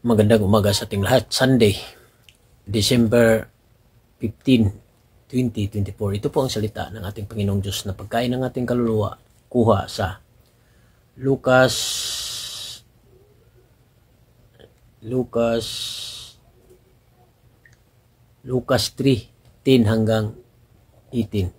Magandang umaga sa ating lahat. Sunday, December 15, 2024. Ito po ang salita ng ating Panginoong Diyos na pagkain ng ating kaluluwa. Kuha sa Lucas 3:10 hanggang 18.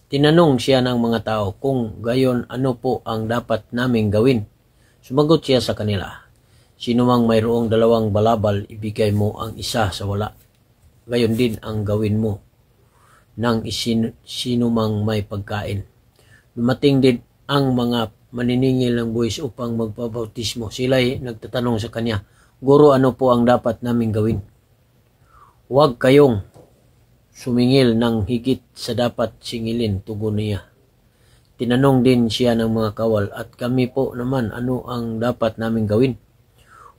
Tinanong siya ng mga tao kung gayon ano po ang dapat naming gawin. Sumagot siya sa kanila, sino mang mayroong 2 balabal, ibigay mo ang isa sa wala. Gayon din ang gawin mo ng sino mang may pagkain. Dumating din ang mga maniningil ng buwis upang magpabautismo. Sila'y nagtatanong sa kanya, Guro, ano po ang dapat naming gawin? Huwag kayong sumingil ng higit sa dapat singilin, tugon niya. Tinanong din siya ng mga kawal, at kami po naman, ano ang dapat naming gawin?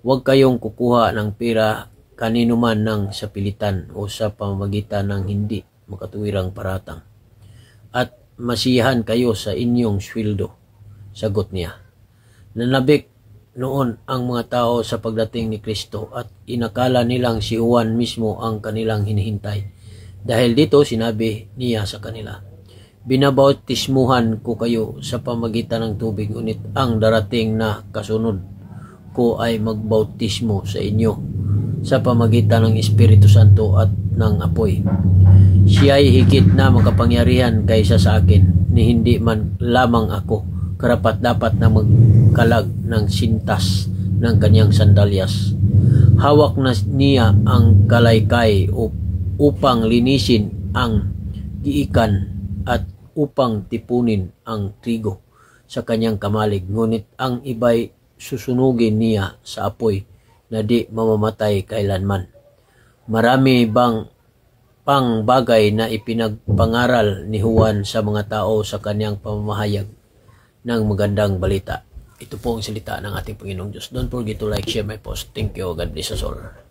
Huwag kayong kukuha ng pera kanino man ng sapilitan o sa pamamagitan ng hindi makatuwirang paratang. At masiyahan kayo sa inyong sweldo, sagot niya. Nanabik noon ang mga tao sa pagdating ni Kristo at inakala nilang si Juan mismo ang kanilang hinihintay. Dahil dito sinabi niya sa kanila, binabautismuhan ko kayo sa pamagitan ng tubig, ngunit ang darating na kasunod ko ay magbautismo sa inyo sa pamagitan ng Espiritu Santo at ng apoy. Siya ay higit na makapangyarihan kaysa sa akin, ni hindi man lamang ako karapat-dapat na magkalag ng sintas ng kanyang sandalyas. Hawak na niya ang kalaykay upang linisin ang giikan at upang tipunin ang trigo sa kanyang kamalig. Ngunit ang iba'y susunugin niya sa apoy na di mamamatay kailanman. Marami bang pang bagay na ipinagpangaral ni Juan sa mga tao sa kanyang pamamahayag ng magandang balita. Ito po ang salita ng ating Panginoong Diyos. Don't forget to like, share my post. Thank you. God bless us all.